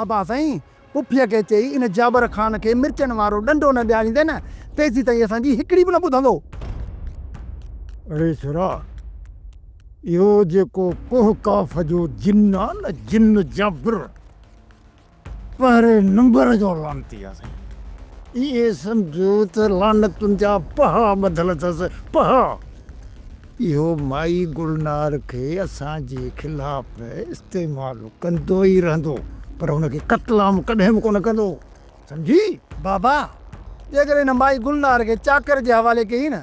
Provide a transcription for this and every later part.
बाबा साईं पुफीअ खे चई इन जाबर ख़ान खे मिर्चनि वारो डंडो न ॾियारींदे न तेसीं ताईं असांजी हिकिड़ी बि न ॿुधंदो। अरे छोरा, इहो जेको कोहकाफ जो जिन आहे न, जिन जाबिर पहिरें नंबर जो लानती आहे साईं। इहे सम्झो त लानतुनि जा पहा ॿधल अथसि, पहा। इहो माई गुलनार खे असांजे ख़िलाफ़ इस्तेमालु कंदो ई रहंदो, पर हुनखे क़त्लाम कॾहिं बि कोन कंदो, सम्झी? बाबा जेकर हिन माई गुलनार खे चाकर जे हवाले कई न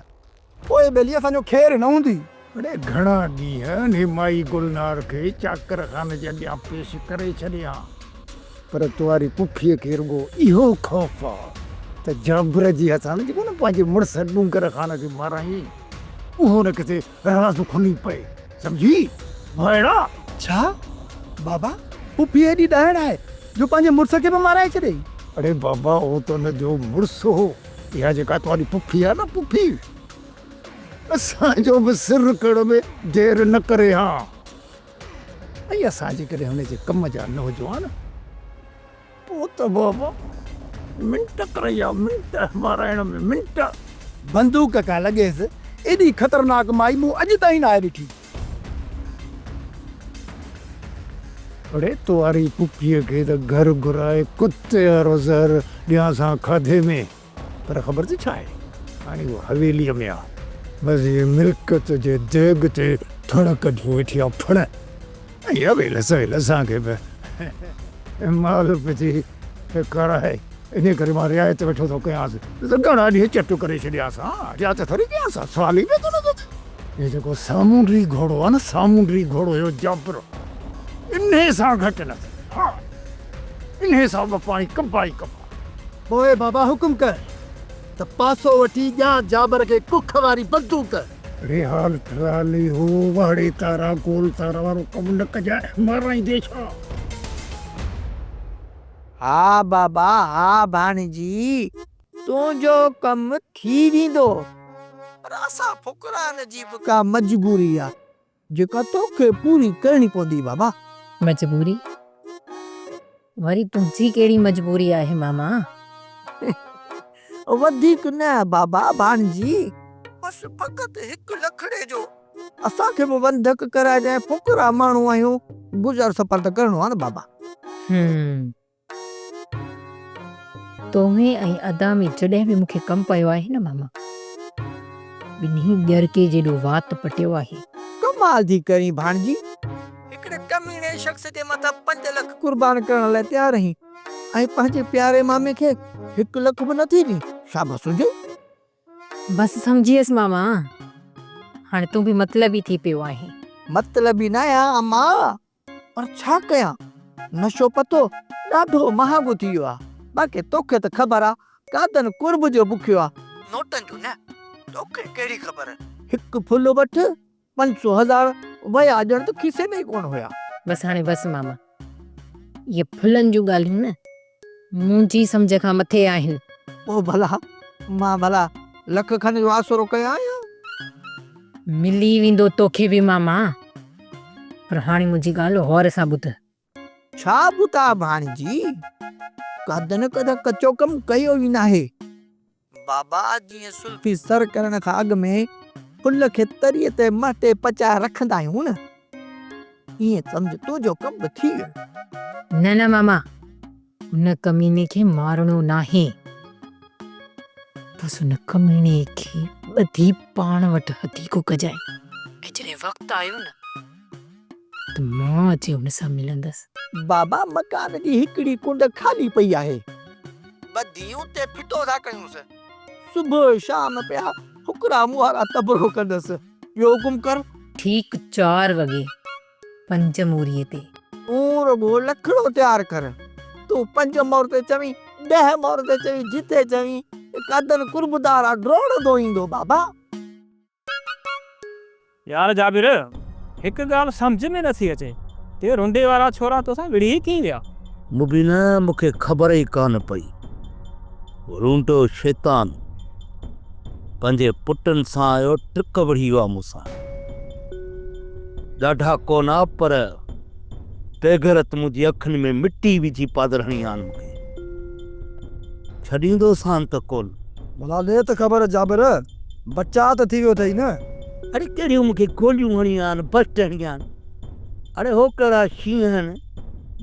पोइ बेली असांजो ख़ैरु न हूंदी। अड़े घणा ॾींहं हिन माई गुलनार खे चाकर खाने जे अॻियां पेश करे छॾिया, पर तुंहिंजी पुफीअ खे रुॻो इहो ख़ौफ़ आहे त जाबिर जी असां जेको न पंहिंजे मुड़ुस डूंगर ख़ान खे माराई उहो न किथे राज़ खुली पए, सम्झी भाइड़ा? छा बाबा पुफी एॾी ॾाइण आहे जो पंहिंजे मुड़ुस खे बि माराए छॾे? अड़े बाबा उहो त हुनजो मुड़ुस हो, इहा जेका तुंहिंजी पुफी आहे न पुफी, असांजो बि सिर कड़ में देरि न करे हा। ऐं असां जेकॾहिं हुनजे कम जा न हुजो हा न पोइ त बाबा मिंट करे या मिंट माराइण में मिंट। बंदूक खां लॻेसि एॾी ख़तरनाक माई मूं अॼु ताईं न आहे ॾिठी। अड़े तुंहिंजी पुफीअ खे त घर घुराए कुते वारो ज़हर ॾियां सां खाधे में, पर ख़बर थी छा आहे, हाणे उहो हवेलीअ में आहे, बसि इहे मिल्कत जे देग ते थण कढी वेठी आहे फण, ऐं हवेल सवेल असांखे बि माल पिजी कराए, इन करे मां रिआयत वेठो थो कयांसि, त घणा ॾींहं चट करे छॾियासीं, हा रिआयत थोरी कयांसि, सवाल ई पियो थो न। इहे जेको सामूंडी घोड़ो आहे न, सामूंडी घोड़ो इहो जाबिर इन सां घटि न थिए, हा इन सां बि पाणी कपा ई कपा। पोइ बाबा हुकुम कर त पासो वठी ॼा जाबर खे कुख वारी बंदूक। अरे हाल ट्राली हो वाड़े तारा गोल तारा वारो कमु न कजाए, माराईंदे छा? हा बाबा हा भाणजी, तुंहिंजो कमु थी वेंदो, पर असां फुकरान जी बि का मजबूरी आहे जेका तोखे पूरी करणी पवंदी बाबा। मजबूरी? वरी तुंहिंजी कहिड़ी मजबूरी आहे मामा? वधीक न बाबा भाणजी, बस फक़त हिकु लखड़े जो असांखे बि बंधक कराइजांइ, फुकरा माण्हू आहियूं, गुज़र सफ़र त करिणो आहे न बाबा। तोहे ऐं अदा में जॾहिं बि मूंखे कमु पियो आहे न मामा, ॿिन्ही ॼरके जेॾो वात पटियो आहे। कमाल थी करी भाणजी, हिकिड़े कमीने शख़्स जे मथां 5 लख कुर्बान करण लाइ तयार आहीं, ऐं पंहिंजे प्यारे मामे खे 1 लख बि नथी ॾी, शाबाश हुजे। बस सम्झियसि मामा, हाणे तूं बि मतलबी थी पियो आहे। मतलबी न आहियां अम्मा, पर छा कयां, नशो पतो ॾाढो महांगो थी वियो आहे। बाक़ी तोखे त ख़बर आहे कादन कुर्ब जो बुखियो आहे, नोटनि जो न, तोखे कहिड़ी ख़बर? हिकु फुल वठि 500,000 वया ॼण त खीसे में ई कोन हुया। बस हाणे बस मामा, ये फुलनि जूं ॻाल्हियूं न मुंहिंजी सम्झ खां मथे आहिनि। ओ भला मां भला लख खन जो आसरो कयां आहियां? मिली वेंदो तोखे बि मामा, पर हाणे मुंहिंजी ॻाल्हि गौर सां ॿुध। छा ॿुधा भाणजी? कद न कद कचो कम कयो ई नाहे बाबा। जीअं सुल्फी सर करण खां अॻु में फुल खे तरीअ ते मटे पचाए रखंदा आहियूं न, ईअं सम्झ तुंहिंजो कम बि थी वियो। न न मामा, हुन कमीने खे मारणो नाहे, बसि हुन कमीने खे ॿधी पाण वटि हथीको कजाए, ऐं जॾहिं वक़्तु आयो न त मां अची हुन सां मिलंदसि। बाबा मकान जी हिकिड़ी कुंड खाली पई आहे, ॿधियूं ते फिटो था कयूंसि, सुबुह शाम पिया फुकरा मुहारा तबरो कंदसि। ॿियो हुकुम कर। ठीक 4 वॻे 5 मूरीअ ते तूं रुॻो लखड़ो तयारु कर, तूं 5 मुहूर्त चवीं 10 मुहूर्त चवीं, जिते चवीं कदन कुर्बदार ड्रोड़ंदो ईंदो बाबा। यार जाबिर, हिकु ॻाल्हि सम्झ में नथी अचे, ते रुंडे वारा छोरा तोसां विढ़ी कीअं विया? मुबीना मूंखे ख़बर ई कान पई। रूंडो शैतान पंहिंजे पुटनि सां आयो ट्रिक विढ़ी वियो आहे मूंसां। ॾाढा कोन पर बेगरत मुंहिंजी अखियुनि में मिटी विझी पादर हणी आन मूंखे छॾींदो सान त कोन। भला दे त ख़बर जाबिर, बच्चा त थी वियो अथई न। अरे कहिड़ियूं मूंखे गोलियूं हणी आन, बस्ट हणी आन। अरे हो कहिड़ा शींहं आहिनि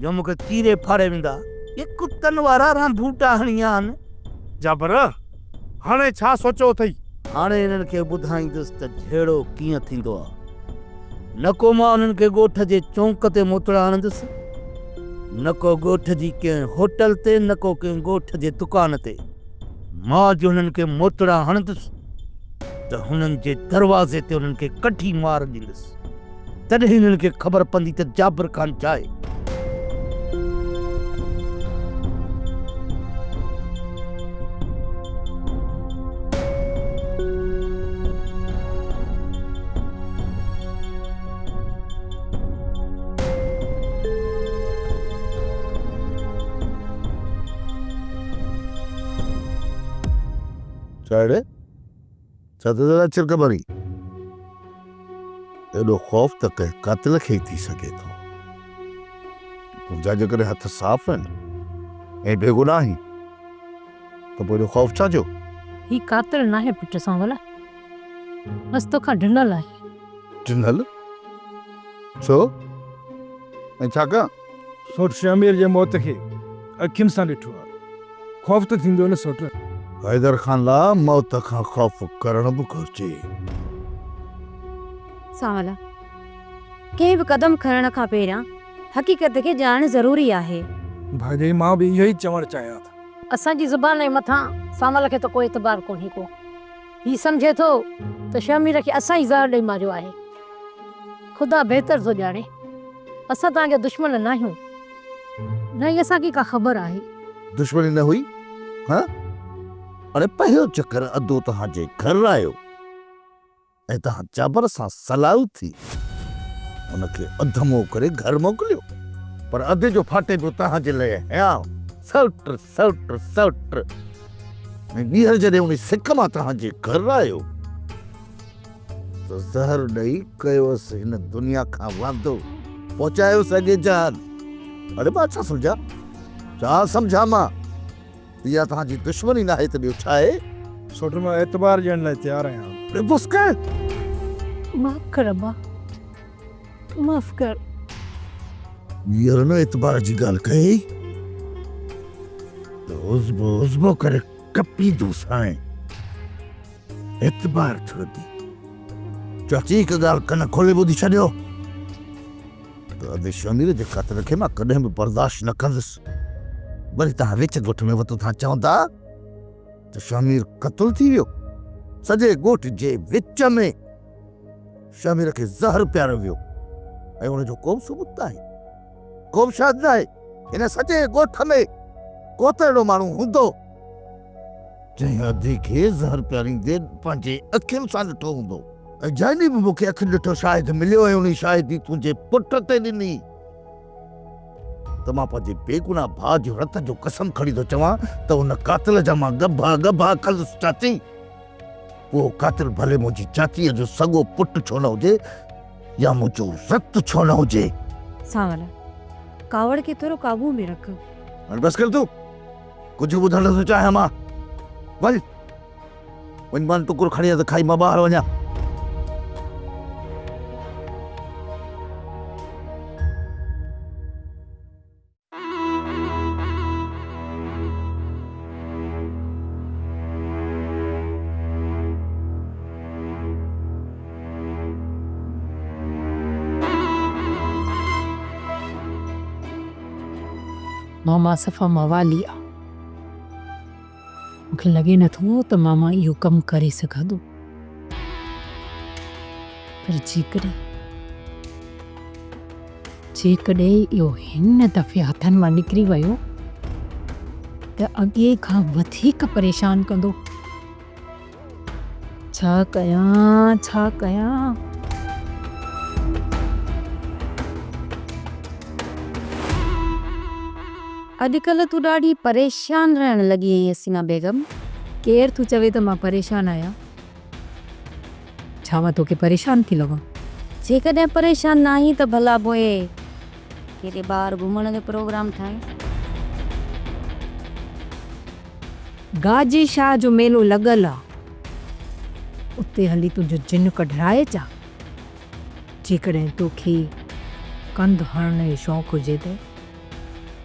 जो मूंखे चीरे फाड़े वेंदा। ये कुतनि वारा रांधूटा हणी आन। जाबिर हाणे छा सोचियो अथई? हाणे हिननि खे ॿुधाईंदुसि त जहिड़ो कीअं थींदो आहे। न को मां उन्हनि खे ॻोठ जे चौंक ते मोतड़ा हणंदुसि, न को ॻोठ जी कंहिं होटल ते, न को कंहिं ॻोठ जे दुकान ते। मां जो हुननि खे मोतड़ा हणंदुसि त हुननि जे दरवाज़े ते उन्हनि खे कठी मार ॾींदुसि। तॾहिं हिननि खे ख़बर पवंदी त जाबिर ख़ान छा आहे। चाहे सतदा चिरकबरी एॾो ख़ौफ़ त कंहिं क़ातिल खे ई थी सघे थो। तुंहिंजा जेकॾहिं हथ साफ़ आहिनि ऐं बेगुनाह आहीं त पोइ एॾो ख़ौफ़ छा जो? ही कातिल नाहे पुट सांवल, बस तोखां ढिनल आहे। ढिनल छो ऐं छा कयां? सोट शमीर जे मौत खे अखियुनि सां ॾिठो आहे, ख़ौफ़ त थींदो न सोट। हैदर ख़ान ला मौत खां ख़ौफ़ करण बि घुरिजे। सांवल कंहिं बि क़दम खणण खां पहिरियां हक़ीक़त खे ॼाणणु ज़रूरी आहे। भाॼी मां बि इहो ई चवणु चाहियां था। असांजी ज़ुबान जे मथां सांवल खे त कोई एतबार कोन्हे को। ही सम्झे थो त शमीर खे असां ई ज़हर ॾेई मारियो आहे। ख़ुदा बहितर थो ॼाणे, असां तव्हांजा दुश्मन न आहियूं, न ई असांखे का ख़बर आहे। दुश्मनी न हुई? हाँ, अरे पहिरियों चक्कर अधो तव्हांजे घर आयो ऐं तव्हां जाबिर सां सलाह थी उनखे अधमो करे घर मोकिलियो, पर अधे जो फाटे पियो तव्हांजे लाइ हयां सौट सौट सौट। ऐं ॿीहर जॾहिं उन सिक मां तव्हांजे घर आयो त ज़हर ॾेई कयोसि हिन दुनिया खां वांदो, पहुचायोसि अॻे जान। अरे मां छा सम्झा, छा सम्झा मां? इहा तव्हांजी दुश्मनी न आहे त ॿियो छा आहे? सोट मां एतबार ॾियण लाइ तयारु आहियां। अरे बस कर, माफ़ कर अब्बा, माफ़ कर। हींअर न एतबार जी ॻाल्हि कई त उज़बो करे कपींदुसि। हाणे एतबार थियो थी। चाची हिकु ॻाल्हि कन खोले ॿुधी छॾियो त अॼु शमीर जे क़त्ल खे मां कॾहिं बि बर्दाश्त न कंदुसि। वरी तव्हां विच ॻोठ में वतो तव्हां चवंदा त शमीर क़त्ल थी वियो। सॼे ॻोठ जे विच में शमीर खे ज़हर पियारो वियो ऐं हुनजो को बि सबूत न आहे, को बि शायदि न आहे। हिन सॼे ॻोठ में को त अहिड़ो माण्हू हूंदो जंहिं अधी खे ज़हर पियारींदे पंहिंजे अखियुनि सां ॾिठो हूंदो। ऐं जंहिं बि मूंखे अखि ॾिठो शाहिद मिलियो ऐं उन शाहिदी तुंहिंजे पुट ते ॾिनी त मां पंहिंजे बेगुनाह भाउ जो रत जो कसम खणी थो चवां त उन कातिल जा मां गभा गभा कंदुसि। चाची, उहो कातिल भले मुंहिंजी चाचीअ जो सॻो पुटु छो न हुजे या मुंहिंजो रत छो न हुजे। सांवल कावड़ खे थोरो काबू में रख। हाणे बसि कर तूं, कुझु ॿुधण नथो चाहियां मां। वञ मां टुकुर खणी त खाई मां ॿाहिरि वञा। मामा सफ़ा मवाली आहे, मूंखे लॻे नथो त मामा इहो कमु करे सघंदो, पर जेकॾहिं इहो हिन दफ़े हथनि मां निकिरी वियो त अॻे खां वधीक परेशान कंदो। छा कयां? अॼुकल्ह तूं ॾाढी परेशान रहण लॻी आहीं हसीना बेगम। केरु तूं चवे त मां परेशान आहियां? छा मां तोखे परेशान थी लॻां? जेकॾहिं परेशान न आहीं त भला पोइ केॾे ॿाहिरि घुमण जो प्रोग्राम ठाहे। गाजी शाह जो मेलो लॻल आहे, उते हली तुंहिंजो जिन कढाए चा। जेकॾहिं तोखे कंध हणण जो शौक़ु हुजे त।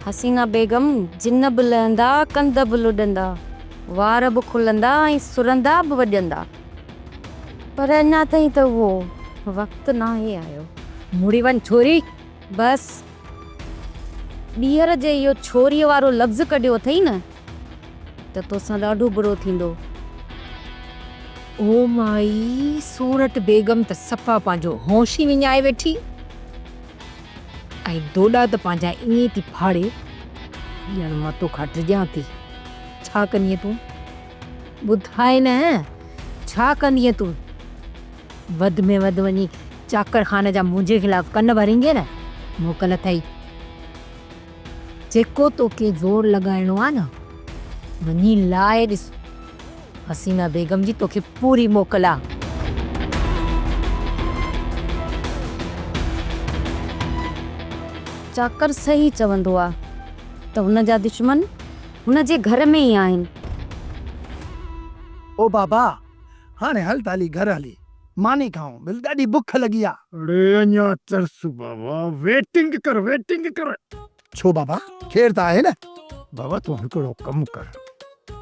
हसीना बेगम जिन बि लहंदा, कंध बि लुॾंदा, वार बि खुलंदा ऐं सुरंदा बि वॼंदा, पर अञा ताईं त उहो वक़्तु न आहे आयो। मुड़ी वञ छोरी, बसि ॿीहर जे इहो छोरीअ वारो लफ़्ज़ कढियो अथई न त तोसां ॾाढो बुरो थींदो। ओ माई, सूरत बेगम त सफ़ा पंहिंजो होश ई विञाए वेठी ऐं दोॾा त पंहिंजा ईअं थी फाड़े, ॼण मां तोखां ड्रिजां थी। छा कंदीअ तूं? ॿुधाए न, छा कंदीअ तूं? वध में वधि वञी चाकरखाने जा मुंहिंजे ख़िलाफ़ कन भरींगे न, मोकल अथई। जेको तोखे ज़ोर लॻाइणो आहे न, वञी लाए ॾिस। हसीना बेगम जी तोखे पूरी मोकल आहे। चाकर सही चवंदो आहे त हुन जा दुश्मन हुन जे घर में ई आहिनि। ओ बाबा, हाणे हल ताली घर हली मानी खाऊं, बिल ॾाढी बुख लॻी आहे। अरे अञा तरस बाबा, वेटिंग कर। छो बाबा, खेर त आहे न। बाबा तूं हिकिड़ो कमु कर,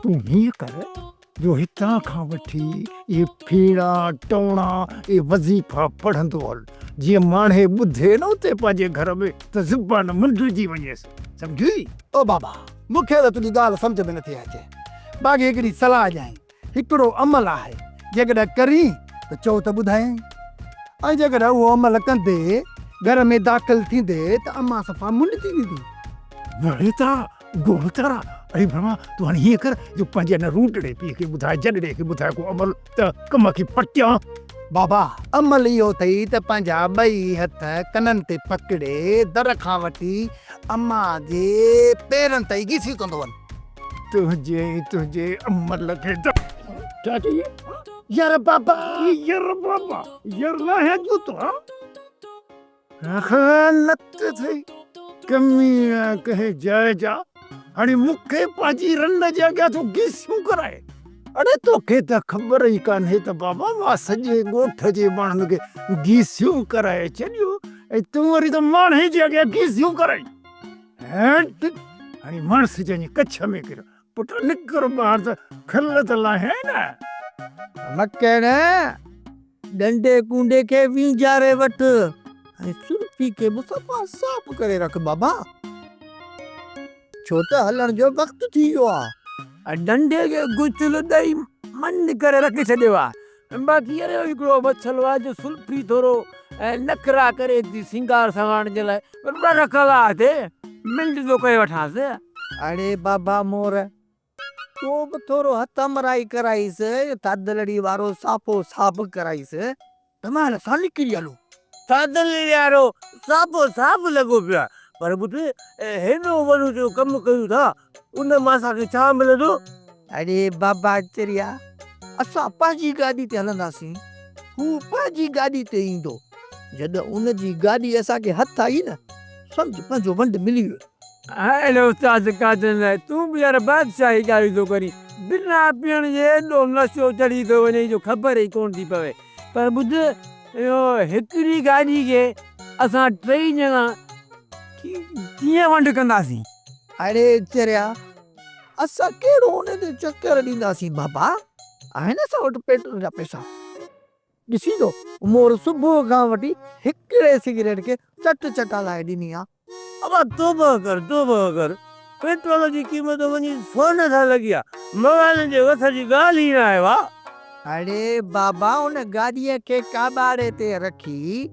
तूं हीअं कर जो हितां खां वठी ये फीड़ा टोणा ये वज़ीफ़ा पढ़ंदो हल, जीअं माण्हे ॿुधे न उते पंहिंजे घर में त ज़ुबान मुंडिजी वञेसि, सम्झी? ओ बाबा, मूंखे त तुंहिंजी ॻाल्हि सम्झ में नथी अचे। बाक़ी हिकिड़ी सलाह ॾियां, हिकिड़ो अमल आहे, जेकॾहिं करी त चओ त ॿुधाई, ऐं जेकॾहिं उहो अमल कंदे घर में दाख़िल थींदे त अम्मा सफ़ा मुंड थी वेंदी। बड़ेता गोलतारा, अरे ब्रह्मा तूं हाणे हीअं कर जो पंहिंजे न रूटड़े पीउ खे ॿुधाए, जॾड़े खे ॿुधाए को अमल त कम खे पटियां। बाबा, अमल इहो अथई त पंहिंजा ॿई हथ कननि ते पकिड़े दर खां वठी अम्मा जे पेरनि ताईं घिसी कंदो वञ। तुंहिंजे अमल खे क्या चाहिए? यार बाबा, यार ना है जो तो लत थई कमी कहे जाए जा। हाणे मूंखे पंहिंजी रन जे अॻियां तूं घिसियूं कराए। अड़े तोखे त ख़बर ई कान्हे त बाबा मां सॼे ॻोठ जे माण्हुनि खे घिसियूं कराए छॾियो ऐं तूं वरी त माण्हे जे अॻियां घिसियूं कराई। हाणे माण्स जंहिंजी कच्छ में किर पुट निकर ॿाहिरि त खल त लाहे न। मके न डंडे कुंडे खे वींजारे वठ ऐं सुर्फी खे बि सफ़ा साफ़ करे रख बाबा, छो त हलण जो वक़्तु थी वियो आहे। ऐं डंडे खे गुचल ॾेई मन करे रखी छॾियो आहे। बाक़ी अरे हिकिड़ो बछल आहे जो सुल्फी थोरो ऐं नखरा करे थी सिंगार सवारण जे लाइ रखल आहे, मिंट थो करे वठांसि। अरे बाबा मोर, तो बि थोरो हथ मराई कराईसि, थादलड़ी वारो साफ़ो साफ़ कराईसि, त मां सां निकिरी हलो। थादलड़ी वारो साफ़ो साफ़ लॻो पियो आहे, पर ॿुध हेॾो वॾो जो कमु कयूं था, उन मां असांखे छा मिलंदो? अरे बाबा चरिया, असां पंहिंजी गाॾी ते हलंदासीं, हू पंहिंजी गाॾी ते ईंदो। जॾहिं उन जी गाॾी असांखे हथ आई न, सम्झ पंहिंजो वंड मिली वियो। हेलो उस्ताद कादन, तूं बि यार बादशाही ॻाल्हि थो करी, बिना पीअण जे एॾो नशो चढ़ी थो वञे जो ख़बर ई कोन थी पवे। पर ॿुध, इहो हिकिड़ी गाॾी खे असां टई ॼणा कीअं वंड कंदासीं? अरे चरिया, असां कहिड़ो हुन ते चक्कर ॾींदासीं बाबा, आहिनि असां वटि पेट्रोल जा पैसा। ॾिसी थो, मोर सुबुह खां वठी हिकिड़े सिगरेट खे चट हलाए ॾिनी आहे। अब तोबा कर, पेट्रोल जी क़ीमत वञी सोन सां लॻी आहे, मवान जे वस जी ॻाल्हि ई न आहे। वाह, अरे बाबा उन गाॾीअ खे काॿारे ते रखी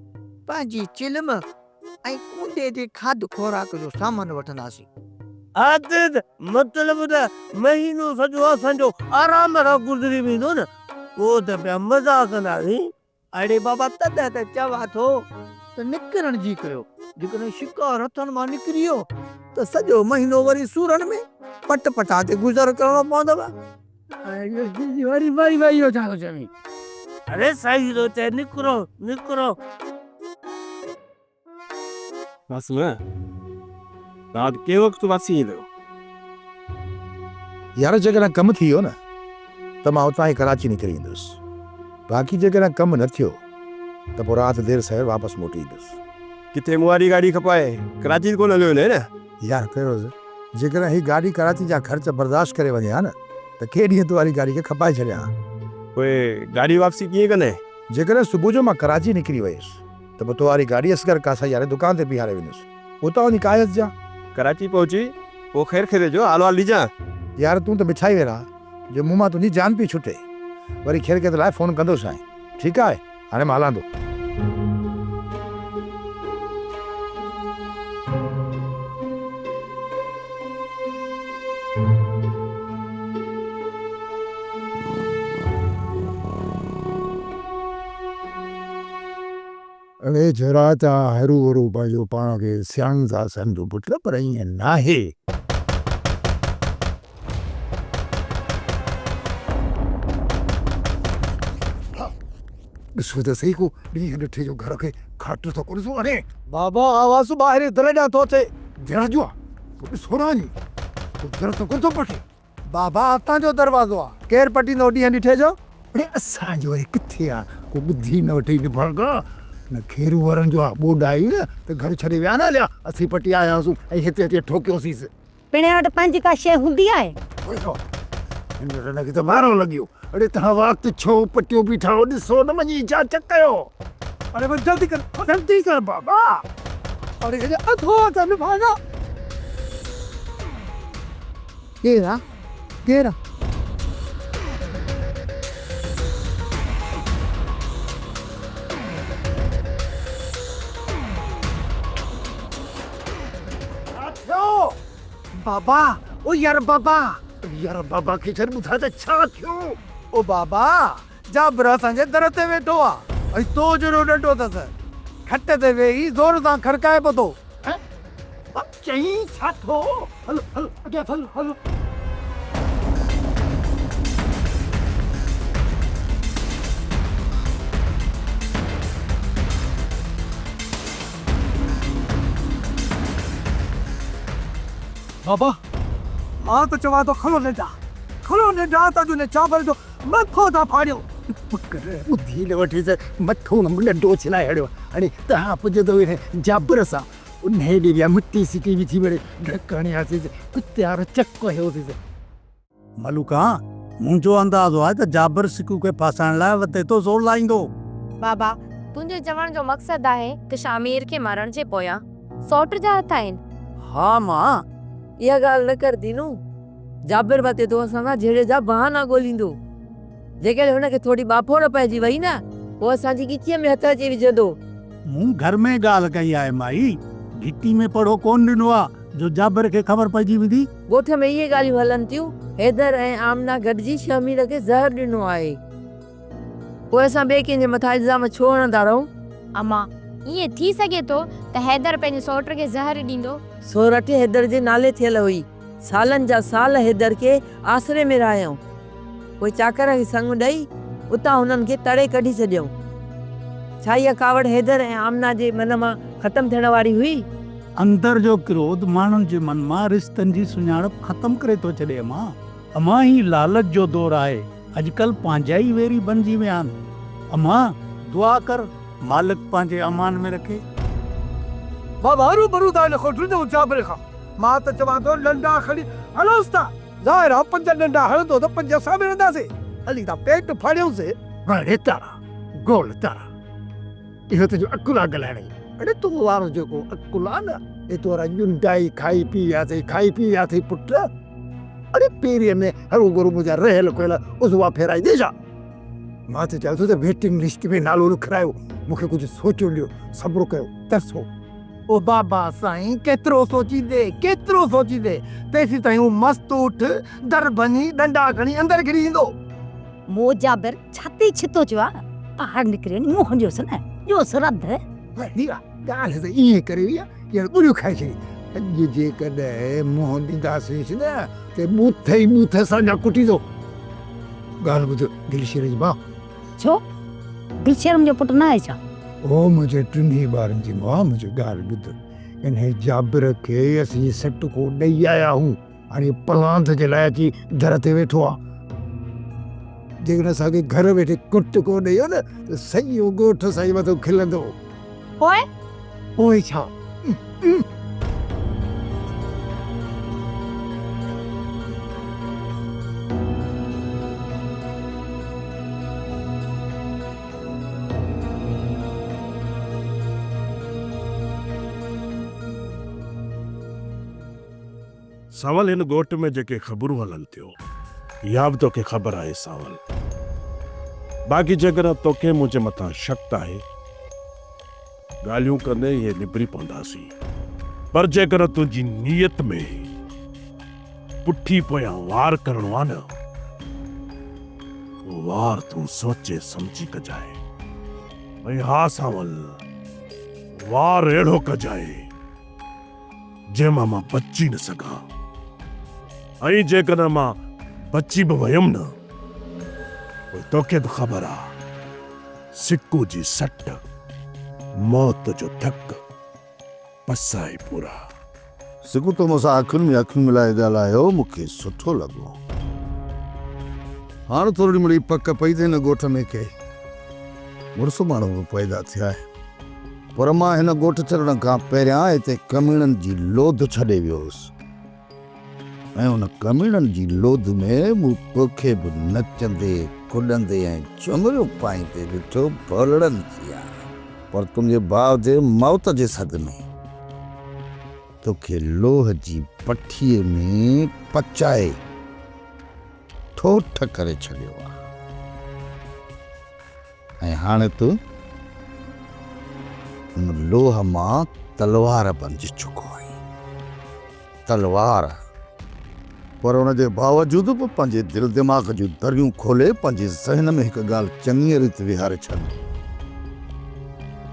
पंहिंजी चिलम ऐं कुंडे जे खाद खोराक जो सामान वठंदासीं। आदत मतलब त महीनो सॼो असांजो आराम सां गुज़री वेंदो न, पोइ त पिया मज़ा कंदासीं। अरे बाबा तॾहिं त चवां थो त निकिरण जी कयो, जेकॾहिं शिकार हथनि मां निकिरी वियो त सॼो महीनो वरी सूरन में पट पटाते गुज़र करणो पवंदव। वरी छा थो चवीं? अरे सही थो चए, निकिरो। बस में रात के वक्त वासी ईंदो यार जेकॾहिं कमु थी वियो न त मां उतां ई कराची निकिरी ईंदुसि बाक़ी जेकॾहिं कमु न थियो त पोइ राति देरि सवेर वापसि मोटी ईंदुसि किथे मुआरी गाड़ी खपाए कराची कोन हलियो न यार कहिड़ो जेकॾहिं हीअ गाॾी कराची जा ख़र्च बर्दाश्त करे वञे हा न त के ॾींहं तूं वारी गाॾी खे खपाए छॾियां पोइ गाड़ी वापसी कीअं कंदे जेकॾहिं सुबुह जो मां कराची निकिरी वियुसि त पोइ तूं वारी गाॾी असगर कासा यार दुकान ते बीहारे वेंदुसि उतां वञी कायस जा कराची पहुची पोइ ख़ैर खे जो हाल वाल ॾिजां यार तूं त मिठाई वेरा जो मूं मां तुंहिंजी जान पई छुटे वरी ख़ैर खे लाइ फ़ोन कंदोसि साईं ठीकु आहे हाणे मां हलां थो अरे जरा त हरू हरू पंहिंजो पाण खे सियाण था सम्झो पुट पर ईअं नाहे ॾिसो त सही को ॾींहं ॾिठे जो घर खे खाट थो ॾिसो अरे बाबा आवाज़ ॿाहिरि दर ॾां थो अचे देर जो आहे ॾिसो न वञी दर त कोन थो पटे बाबा हितां जो दरवाज़ो आहे केरु पटींदो ॾींहं ॾिठे जो अरे असांजो वरी किथे आहे को ॿुधी न वठी निभणगा न खेरू वारनि जो आहे ॿोॾ आई न त घर छॾे विया न हलिया असीं पटी आयासीं ऐं हिते अची ठोकियोसींसि पिणे वटि पंहिंजी का शइ हूंदी आहे हिनखे त वारो लॻियो अरे तव्हां वक़्तु छो पटियो बीठा हो ॾिसो न वञी जांच कयो अरे बस जल्दी कर बाबा अरे हे अधो अधु भागा केरा केरा बाबा ओ यार बाबा खे छॾ ॿुधाए त छा थियो ओ बाबा जाबर असांजे दर ते वेठो आहे ऐं तो जहिड़ो नंढो अथसि खट ते वेही ज़ोर सां खड़काए पियो थो चई छा थियो हलो हलो अॻियां हलो हलो बाबा मां त चवां थो खलो नंढा त तुंहिंजे चांवर जो मथो था फाड़ियो ॿुधी न वठी मथो नंढो छिलाए हड़ियो हाणे तव्हां पुॼंदो जाबर सां उन हेॾे विया मिटी सिटी विझी मिड़े ढकणी आसीं कुते वारो चक कयोसीं मलूका मुंहिंजो अंदाज़ो आहे त जाबर सिकू खे फासाइण लाइ वते तो ज़ोर लाईंदो बाबा तुंहिंजे चवण जो मक़सदु आहे त शामीर खे मारण जे पोयां सौट जा हथ आहिनि हा मां इहा ॻाल्हि न कर दीनू जाबिर वते तो असां खां जहिड़े जा बहाना ॻोल्हींदो जेकॾहिं हुनखे थोरी बाफ़ोड़ पइजी वई न पोइ असांजी गिचीअ में हथ अची विझंदो मूं घर में ॻाल्हि कई आहे माई गिटी में पढ़ो कोन ॾिनो आहे जो जाबिर खे ख़बर पइजी वेंदी ॻोठ में इहे ॻाल्हियूं हलनि थियूं हैदर ऐं आमना गॾिजी शमीर खे ज़हर ॾिनो आहे पोइ असां ॿिए कंहिंजे मथां इल्ज़ाम छो हणंदा रहूं अम्मा ईअं थी सघे थो त हैदर पंहिंजे सौट खे ज़हर ॾींदो सोरठ हैदर जे नाले थियल हुई सालनि जा साल हैदर खे आसरे में रहियऊं पोइ चाकर खे संग ॾेई उतां हुननि खे तड़े कढी छॾियऊं छा इहा कावड़ हैदर ऐं आमना जे मन मां ख़तमु थियण वारी हुई अंदर जो क्रोध माण्हुनि जे मन मां रिश्तनि जी सुञाणप ख़तमु करे थो छॾे अमां ही लालच जो दौर आहे अॼुकल्ह पंहिंजा ई वेरी बणिजी विया आहिनि अमां दुआ कर मालिक पंहिंजे अमान में रखे बाबा हरू भरू था लिखो ॾिनो जाबिर खां मां त चवां थो नंढा खणी हलोसि था ज़ाहिर आहे 5 नंढा हलंदो त 5 असां बि हलंदासीं हली था पेट फाड़ियोसीं अरे तारा गोल तारा इहो तुंहिंजो अकुल आहे ॻाल्हाइण अरे तूं वारो जेको अकुल आहे न एतिरो जुंडाई खाई पी वियासीं पुट अरे पेरीअ में हरू गुरू मुंहिंजा रहियल कोयल उज़वा फेराई दे छा मां त चाहियां थो त वेटिंग लिस्ट में नालो लिखायो मूंखे कुझु सोचियो लियो सब्र कयो तरसो ओ बाबा साईं केतिरो सोचींदे तेसीं ताईं हू मस्त उठ दर बनी डंडा खणी अंदरि घिरी ईंदो मो जाबिर छाती छितो जो आहे ॿाहिरि निकिरे मोहन जो न जो श्रद्ध ॻाल्हि त ईअं करे वई आहे ॼण ॻुड़ियूं खाई छॾी अॼु जेकॾहिं मोहन ॾींदासींसि न त बूथ असांजा कुटींदो ॻाल्हि ॿुधो दिलशेर जी मां छो दिलशेरम जो पुटु न आहे छा ओ मुंहिंजे 3 ॿारनि जी मां मुंहिंजी ॻाल्हि ॿुध इन्हें जाबिर के असीं सेट को ॾेई आया हूँ हाणे पलांथ जे लाइ अची दर ते वेठो आहे जेकॾहिं असांखे घर वेठे कुट को ॾेयो न त सॼो ॻोठ साईं मथां खिलंदो पोइ पोइ छा सावल हिन ॻोठ में जेके ख़बरूं हलनि थियूं इहा बि तोखे ख़बर आहे सावल। बाक़ी जेकॾहिं तोखे मुंहिंजे मथां शक आहे ॻाल्हियूं कंदे इहे निबरी पवंदासीं, पर जेकॾहिं तुंहिंजी नीयत में पुठी पोयां वार करणो आहे न उहो वार तूं सोचे सम्झी कजाए। ऐं हा सावल, वार अहिड़ो कजाए जंहिंमां मां बची न सघां, ऐं जेकॾहिं मां बची बि वयुमि न पोइ तोखे बि ख़बर आहे सिक्कू जी सट मौत जो धक पसाए पूरा। सिकू तो मूंसां अखियुनि में अखियूं मिलाए ॻाल्हायो, मूंखे सुठो लॻो। हाणे थोरी मिड़ी पक पई थिए हिन ॻोठ में के मुड़ुसु माण्हू बि पैदा थिया आहे, पर मां हिन ॻोठ छॾण खां पहिरियां हिते कमीणनि जी लोध छॾे वियो हुउसि ऐं उन कमीणनि जी लोध में मूं तोखे बि नचंदे कुॾंदे ऐं चुंगरियूं पाईंदे ॾिठो भलड़नि थिया, पर तुंहिंजे भाउ जे मौत जे सदमे तोखे लोह जी पठीअ में पचाए ठोठ करे छॾियो आहे। ऐं हाणे तूं उन लोह मां तलवार बणिजी चुको आहीं, तलवार, पर उनजे बावजूदि बि पंहिंजे दिलि दिमाग़ जूं दरियूं खोले पंहिंजे ज़हन में हिकु ॻाल्हि चङी रीति विहारे छॾ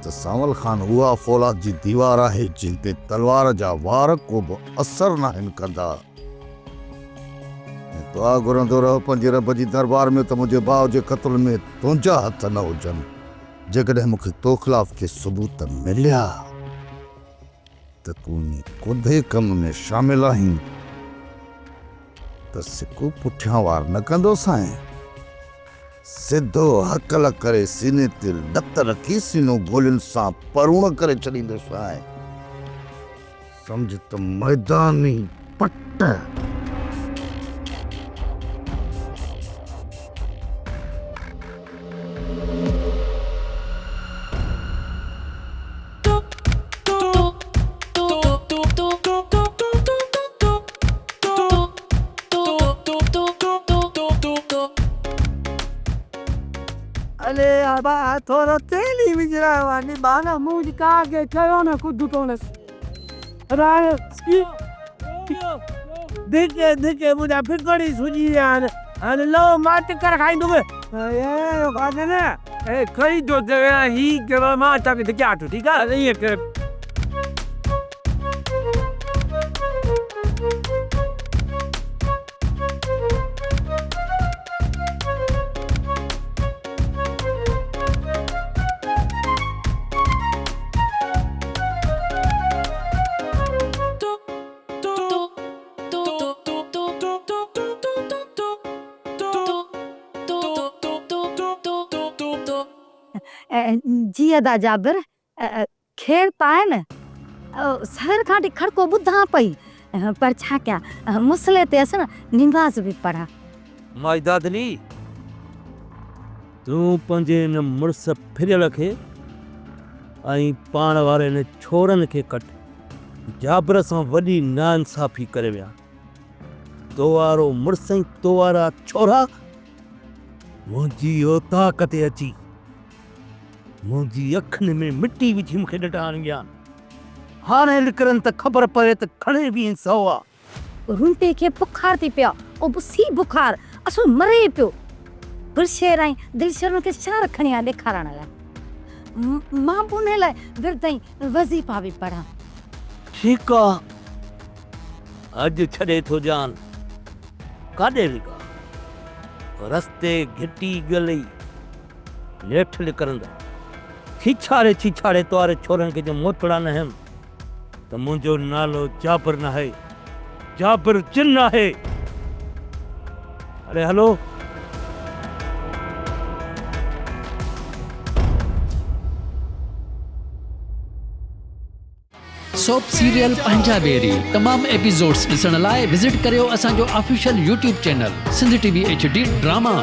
त सावल ख़ान उहा फौलाद जी दीवार आहे जिन ते तलवार जा वार को बि असर न आहिनि कंदा। दुआ घुरंदो रहो पंहिंजे रब जी दरबार में त मुंहिंजे भाउ जे क़त्ल में तुंहिंजा हथ न हुजनि। जेकॾहिं मूंखे तो ख़िलाफ़ के सबूत मिलिया त तूं कुदे कम में शामिल आहीं त सिकू पुठियां वार न कंदो साईं, सिधो हकल करे सीने ते लत रखी सीनो गोलियुनि सां परूण करे छॾींदो साईं। सम्झ त मैदानी पट। अरे अबा थोरो तेल ई विझरायो आहे नी बाना मुंहिंजी कार खे चयो न कुझु कोन्हे राय दिखे दिखे मुंहिंजा फिकड़ी सुजी विया आहिनि हाणे लो मां टिकर खाईंदुमि ए काॾे न ए खई थो चवे ही कहिड़ो मां तव्हांखे धिकिया थो ठीकु आहे ईअं करे जी अदा जाबिर खेर पाए न सर खां खड़को ॿुधां पई पर छा कयां मुसले ते असां निमाज़ बि पढ़ा। माइदादली तूं पंहिंजे हिन मुड़ुस फिरियल खे ऐं पाण वारे हिन छोरनि खे कट जाबिर सां वॾी नाइंसाफ़ी करे विया। तो वारो मुड़ुस ऐं तो वारा छोरा मुंहिंजी औताक ते अची मुंहिंजी अखियुनि में मिटी विझी मूंखे ॾटा आणिया। हाणे निकिरनि त ख़बर पए त खणे बि सौ आहे। रुंटे खे बुखार थी पिया ओ बुसी बुखार असो मरे पियो बुरशेर ऐं दिलशर खे छा रखणी आहे ॾेखारण लाइ मां पुने लाइ विर्द ऐं वज़ीफ़ा बि पढ़ां। ठीकु आहे अॼु छॾे थो जान काॾे विगा रस्ते घिटी गली लेठ निकिरंदा छीछाड़े छीछाड़े तोरे छोरनि खे जो मोतड़ा न आहिनि त मुंहिंजो नालो जाबिर न आहे, जाबिर जिन आहे। अरे हलो। सोप सीरियल पंजाबेरी तमाम एपिसोड्स ॾिसण लाइ विज़िट करियो असांजो official YouTube channel Sindh TV HD drama.